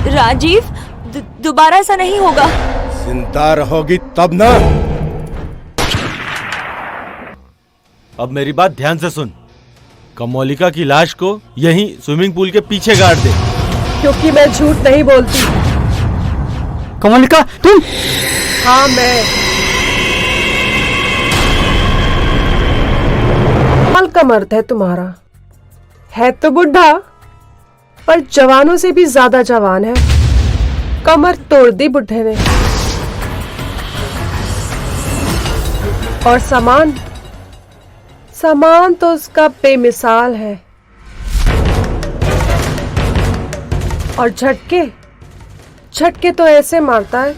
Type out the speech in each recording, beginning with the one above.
राजीव, दोबारा ऐसा नहीं होगा। जिंदा रहोगी तब ना। अब मेरी बात ध्यान से सुन। कमोलिका की लाश को यहीं स्विमिंग पूल के पीछे गाड़ दे। क्योंकि मैं झूठ नहीं बोलती। कमोलिका तुम? हाँ मैं। कमाल का मर्द है तुम्हारा। है तो बुढ़ा पर जवानों से भी ज्यादा जवान है। कमर तोड़ दी बुढ़े ने। और सामान तो उसका बेमिसाल है। और झटके तो ऐसे मारता है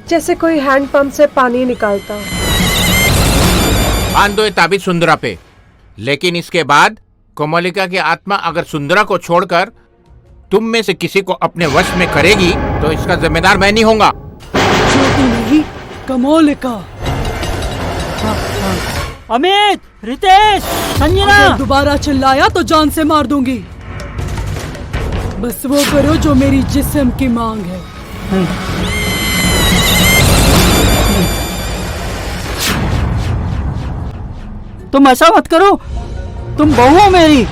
जैसे कोई हैंडपंप से पानी निकालता हो। बांध दो ये ताबीज सुंदरा पे। लेकिन इसके बाद कोमोलिका की आत्मा अगर सुंदरा को छोड़कर तुम में से किसी को अपने वश में करेगी तो इसका जिम्मेदार मैं नहीं होऊंगा। ज्योति नहीं, कमोलिका। अमित, रितेश, संजना, अगर दोबारा चिल्लाया तो जान से मार दूंगी। बस वो करो जो मेरी जिस्म की मांग है। तुम ऐसा मत करो, तुम बहू हो मेरी।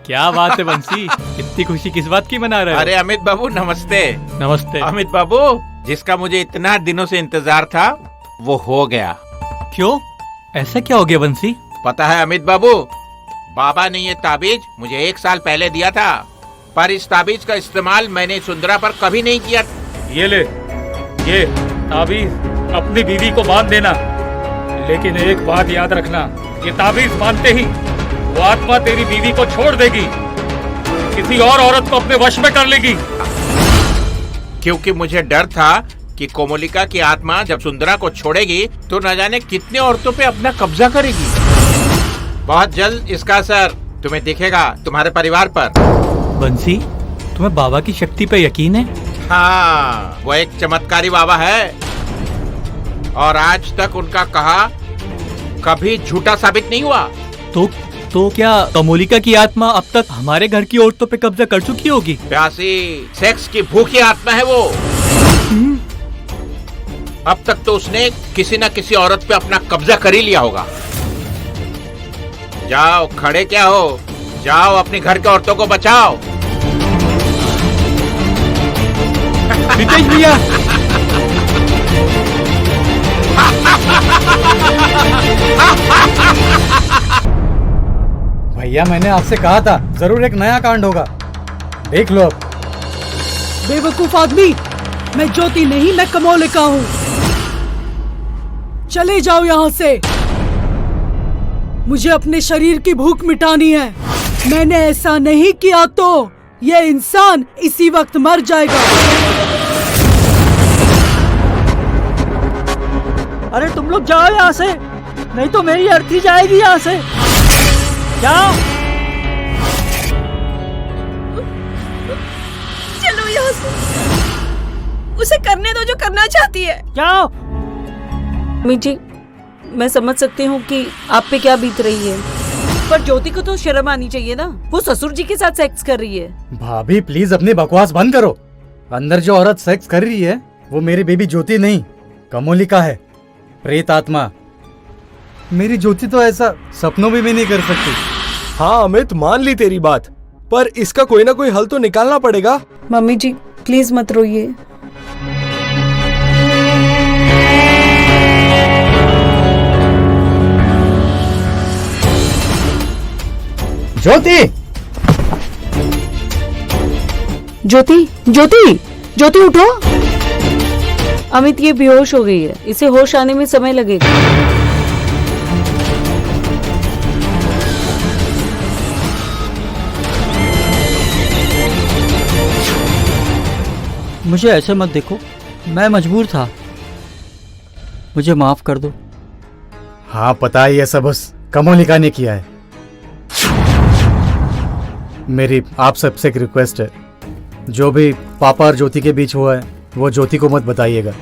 क्या बात है बंसी, इतनी खुशी किस बात की मना रहे हो? अरे अमित बाबू नमस्ते। नमस्ते। अमित बाबू, जिसका मुझे इतना दिनों से इंतजार था वो हो गया। क्यों, ऐसा क्या हो गया बंसी? पता है अमित बाबू, बाबा ने ये ताबीज मुझे 1 साल पहले दिया था, पर इस ताबीज का इस्तेमाल मैंने सुंदरा पर कभी नहीं किया। ये ले, ये ताबीज अपनी बीवी को बांध देना। लेकिन एक बात याद रखना, ये ताबीज बांधते ही वो आत्मा तेरी बीवी को छोड़ देगी, किसी और औरत को अपने वश में कर लेगी। क्योंकि मुझे डर था कि कोमोलिका की आत्मा जब सुंदरा को छोड़ेगी तो न जाने कितने औरतों पे अपना कब्जा करेगी। बहुत जल्द इसका असर तुम्हें दिखेगा, तुम्हारे परिवार पर। बंसी, तुम्हें बाबा की शक्ति पे यकीन है? हाँ, वो एक चमत्कारी बाबा है और आज तक उनका कहा कभी झूठा साबित नहीं हुआ। तो क्या कमोलिका की आत्मा अब तक हमारे घर की औरतों पे कब्जा कर चुकी होगी? प्यासी, सेक्स की भूखी आत्मा है वो। अब तक तो उसने किसी न किसी औरत पे अपना कब्जा कर ही लिया होगा। जाओ, खड़े क्या हो, जाओ अपने घर के औरतों को बचाओ। रितेश भैया, भैया मैंने आपसे कहा था जरूर एक नया कांड होगा, देख लो अब। बेवकूफ आदमी, मैं ज्योति नहीं, मैं कमोलिका हूँ। चले जाओ यहाँ से, मुझे अपने शरीर की भूख मिटानी है। मैंने ऐसा नहीं किया तो ये इंसान इसी वक्त मर जाएगा। अरे तुम लोग जाओ यहाँ से, नहीं तो मेरी अर्थी जाएगी यहाँ से। जाओ। चलो यहाँ से, उसे करने दो जो करना चाहती है। जाओ। अम्मी जी, मैं समझ सकती हूँ कि आप पे क्या बीत रही है, पर ज्योति को तो शर्म आनी चाहिए ना। वो ससुर जी के साथ सेक्स कर रही है। भाभी प्लीज अपनी बकवास बंद करो। अंदर जो औरत सेक्स कर रही है वो मेरी बेबी ज्योति नहीं, कमोलिका है, प्रेत आत्मा। मेरी ज्योति तो ऐसा सपनों में भी नहीं कर सकती। हाँ अमित, मान ली तेरी बात, पर इसका कोई ना कोई हल तो निकालना पड़ेगा। मम्मी जी प्लीज मत रोइए। ज्योति, ज्योति, ज्योति, ज्योति उठो। अमित ये बेहोश हो गई है, इसे होश आने में समय लगेगा। मुझे ऐसे मत देखो, मैं मजबूर था, मुझे माफ कर दो। हाँ पता है ये सब उस कमोलिका ने किया है। मेरी आप सबसे एक रिक्वेस्ट है, जो भी पापा और ज्योति के बीच हुआ है वो ज्योति को मत बताइएगा,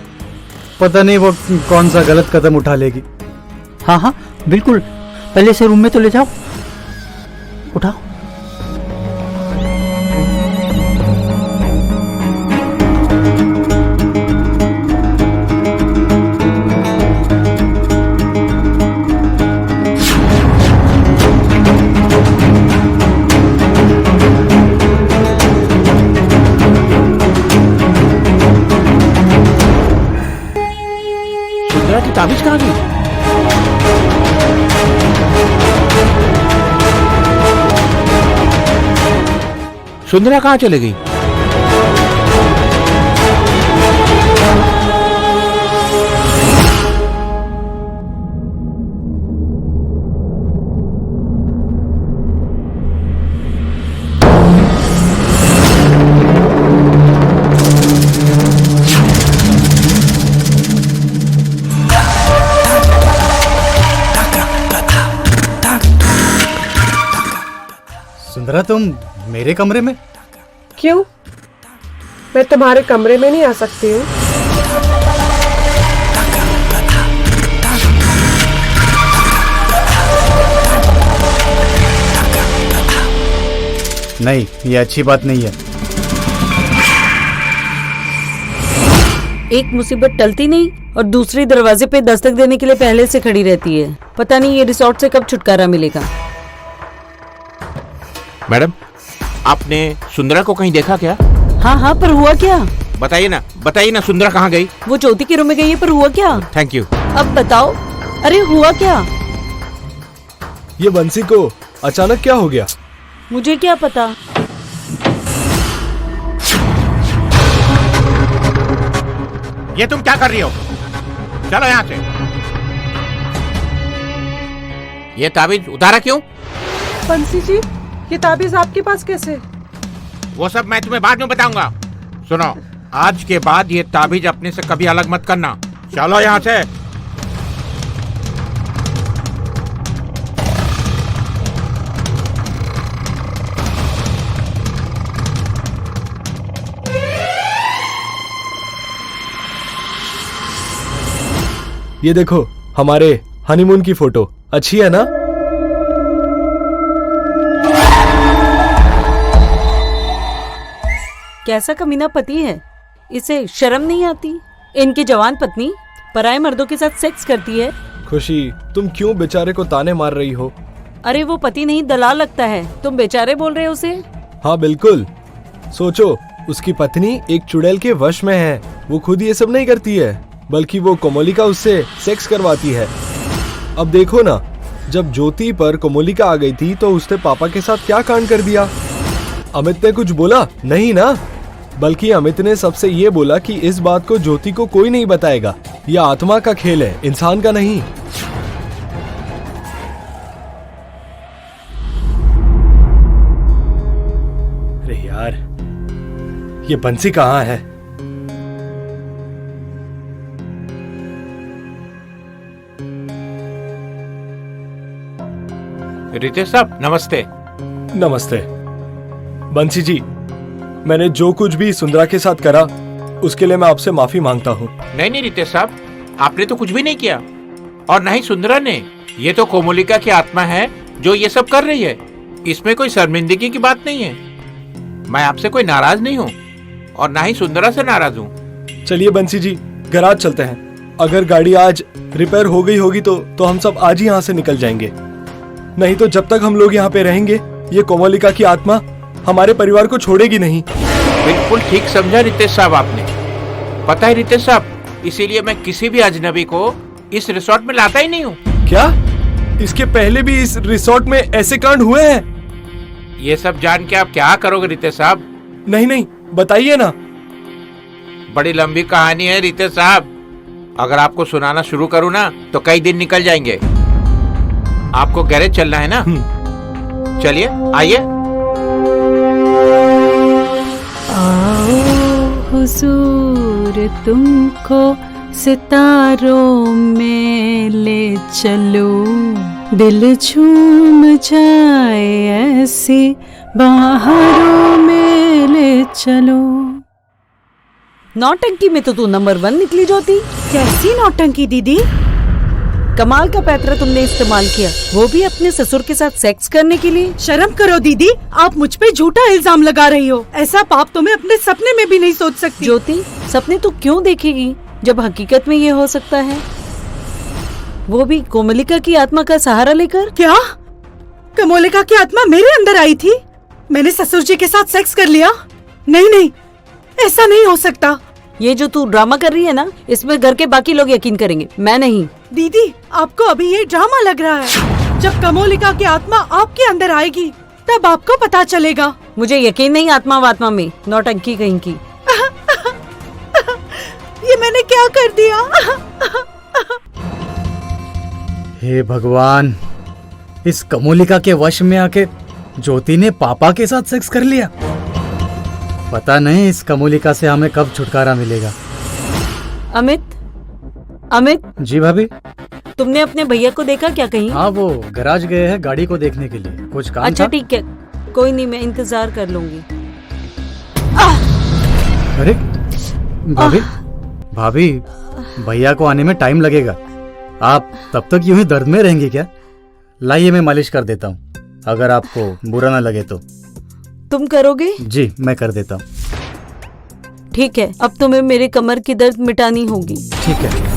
पता नहीं वो कौन सा गलत कदम उठा लेगी। हाँ हाँ बिल्कुल, पहले से रूम में तो ले जाओ, उठाओ। सुंदरा की ताबीज कहाँ गई? सुंदरा कहाँ चले गई? सुंदरा तुम मेरे कमरे में? क्यों? मैं तुम्हारे कमरे में नहीं आ सकती हूँ? नहीं, ये अच्छी बात नहीं है। एक मुसीबत टलती नहीं और दूसरी दरवाजे पे दस्तक देने के लिए पहले से खड़ी रहती है। पता नहीं ये रिसोर्ट से कब छुटकारा मिलेगा। मैडम, आपने सुंदरा को कहीं देखा क्या? हाँ हाँ, पर हुआ क्या? बताइए ना, सुंदरा कहाँ गई? वो ज्योति के रूम में गई है, पर हुआ क्या? Thank you. अब बताओ, अरे हुआ क्या? ये बंसी को अचानक क्या हो गया? मुझे क्या पता। ये तुम क्या कर रही हो? चलो यहाँ से। ये ताबीज उतारा क्यों? बंसी जी, ये ताबीज आपके पास कैसे? वो सब मैं तुम्हें बाद में बताऊंगा। सुनो, आज के बाद ये ताबीज अपने से कभी अलग मत करना। चलो यहाँ से। ये देखो हमारे हनीमून की फोटो, अच्छी है ना? कैसा कमीना पति है, इसे शर्म नहीं आती? इनकी जवान पत्नी पराये मर्दों के साथ सेक्स करती है। खुशी, तुम क्यों बेचारे को ताने मार रही हो? अरे वो पति नहीं, दलाल लगता है। तुम बेचारे बोल रहे हो उसे? हाँ बिल्कुल। सोचो, उसकी पत्नी एक चुड़ैल के वश में है। वो खुद ये सब नहीं करती है, बल्कि वो कोमोलिका उससे सेक्स करवाती है। अब देखो ना, जब ज्योति पर कोमोलिका आ गई थी तो उसने पापा के साथ क्या कांड कर दिया। अमित ने कुछ बोला नहीं ना, बल्कि अमित ने सबसे ये बोला कि इस बात को ज्योति को कोई नहीं बताएगा। यह आत्मा का खेल है, इंसान का नहीं। अरे यार, ये बंसी कहाँ है? रितेश साहब, नमस्ते। नमस्ते। बंसी जी, मैंने जो कुछ भी सुंदरा के साथ करा उसके लिए मैं आपसे माफी मांगता हूँ। नहीं रितेश साहब, आपने तो कुछ भी नहीं किया, और न ही सुंदरा ने। ये तो कोमोलिका की आत्मा है जो ये सब कर रही है। इसमें कोई शर्मिंदगी की बात नहीं है। मैं आपसे कोई नाराज नहीं हूँ और ना ही सुंदरा से नाराज हूँ। चलिए बंसी जी, गैराज चलते हैं। अगर गाड़ी आज रिपेयर हो गई होगी तो हम सब आज ही यहाँ से निकल जाएंगे। नहीं तो जब तक हम लोग यहाँ पे रहेंगे, ये कोमोलिका की आत्मा हमारे परिवार को छोड़ेगी नहीं। बिल्कुल ठीक समझा रितेश साहब आपने। पता है रितेश साहब, इसीलिए मैं किसी भी अजनबी को इस रिसोर्ट में लाता ही नहीं हूँ। क्या? इसके पहले भी इस रिसोर्ट में ऐसे कांड हुए हैं? ये सब जान के आप क्या करोगे रितेश साहब? नहीं, बताइए ना। बड़ी लंबी कहानी है रितेश साहब। अगर आपको सुनाना शुरू करूँ ना तो कई दिन निकल जाएंगे। आपको गैरेज चलना है ना? चलिए, आइए। आओ हुजूर, तुमको सितारों में ले चलो, दिल झूम जाए ऐसी, बाहरों में ले चलो। नौटंकी में तो तू नंबर 1 निकली ज्योति। कैसी नौटंकी दीदी? कमाल का पैतरा तुमने इस्तेमाल किया, वो भी अपने ससुर के साथ सेक्स करने के लिए। शर्म करो दीदी, आप मुझ पे झूठा इल्जाम लगा रही हो। ऐसा पाप तो मैं अपने सपने में भी नहीं सोच सकती। ज्योति, सपने तू क्यों देखेगी जब हकीकत में ये हो सकता है, वो भी कोमलिका की आत्मा का सहारा लेकर। क्या कोमलिका की आत्मा मेरे अंदर आई थी? मैंने ससुर जी के साथ सेक्स कर लिया? नहीं नहीं, ऐसा नहीं हो सकता। ये जो तू ड्रामा कर रही है ना, इसमें घर के बाकी लोग यकीन करेंगे, मैं नहीं। दीदी, आपको अभी ये ड्रामा लग रहा है। जब कोमलिका की आत्मा आपके अंदर आएगी तब आपको पता चलेगा। मुझे यकीन नहीं आत्मा वात्मा में, नौटंकी कहीं की। ये मैंने क्या कर दिया? हे भगवान, इस कोमलिका के वश में आके ज्योति ने पापा के साथ सेक्स कर लिया। पता नहीं इस कोमलिका से हमें कब छुटकारा मिलेगा। अमित, जी भाभी। तुमने अपने भैया को देखा क्या कहीं? हाँ, वो गैराज गए हैं गाड़ी को देखने के लिए, कुछ काम अच्छा था। ठीक है, कोई नहीं, मैं इंतजार कर लूंगी। अरे भाभी, भाभी भैया को आने में टाइम लगेगा, आप तब तक यूं ही दर्द में रहेंगे क्या? लाइए मैं मालिश कर देता हूँ, अगर आपको बुरा ना लगे तो। तुम करोगे? जी मैं कर देता हूँ। ठीक है, अब तुम्हें मेरे कमर की दर्द मिटानी होगी। ठीक है।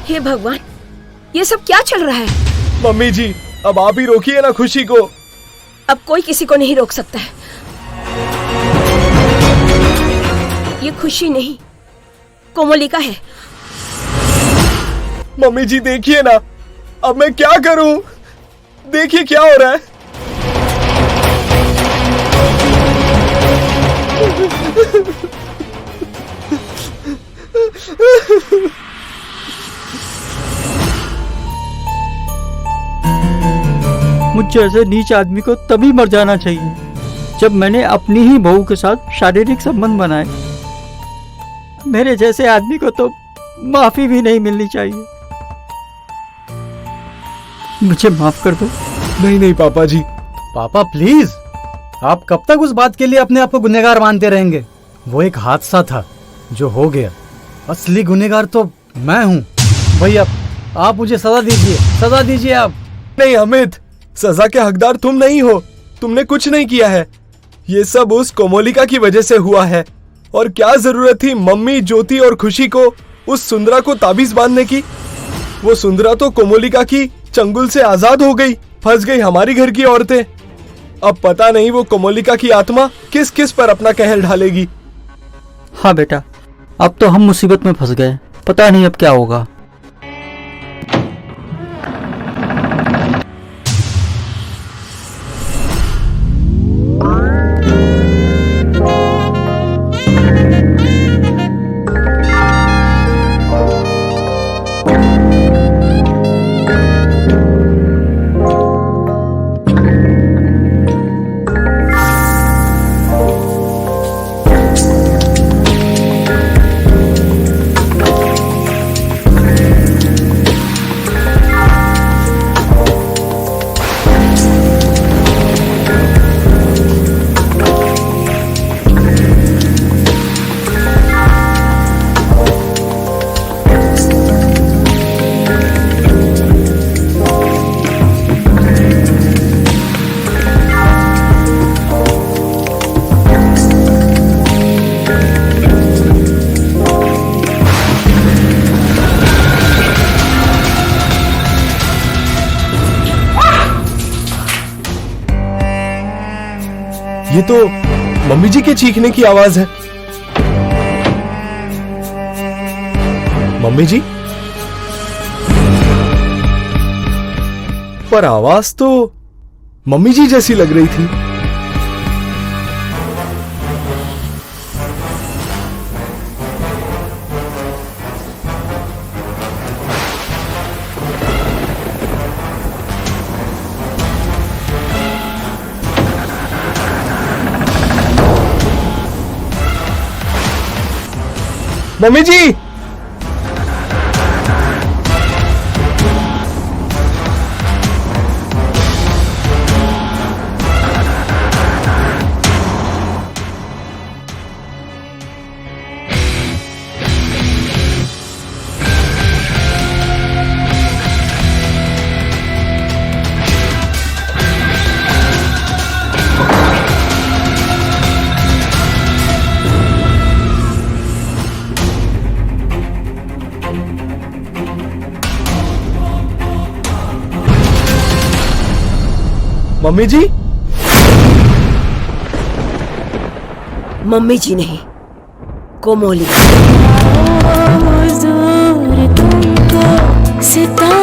हे भगवान, ये सब क्या चल रहा है? मम्मी जी, अब आप ही रोकिए ना खुशी को। अब कोई किसी को नहीं रोक सकता है। ये खुशी नहीं, कोमलिका है। मम्मी जी देखिए ना, अब मैं क्या करूं? देखिए क्या हो रहा है। मुझ जैसे नीच आदमी को तभी मर जाना चाहिए जब मैंने अपनी ही बहू के साथ शारीरिक संबंध बनाए। मेरे जैसे आदमी को तो माफी भी नहीं मिलनी चाहिए। मुझे माफ कर दो। नहीं नहीं पापा जी। पापा प्लीज, आप कब तक उस बात के लिए अपने आप को गुनहगार मानते रहेंगे? वो एक हादसा था जो हो गया, असली गुनहगार तो मैं हूँ। भैया आप मुझे सजा दीजिए, सजा दीजिए आप। नहीं अमित, सजा के हकदार तुम नहीं हो, तुमने कुछ नहीं किया है। ये सब उस कोमलिका की वजह से हुआ है। और क्या जरूरत थी मम्मी, ज्योति और खुशी को उस सुंदरा को ताबीज बांधने की? वो सुंदरा तो कोमलिका की चंगुल से आजाद हो गई, फंस गई हमारी घर की औरतें। अब पता नहीं वो कोमलिका की आत्मा किस किस पर अपना कहर ढालेगी। हाँ बेटा, अब तो हम मुसीबत में फंस गए, पता नहीं अब क्या होगा। ये तो मम्मी जी के चीखने की आवाज है। मम्मी जी, पर आवाज तो मम्मी जी जैसी लग रही थी। मम्मी जी। मम्मी जी। मम्मी जी नहीं, कोमोलिका। तुमको सितारा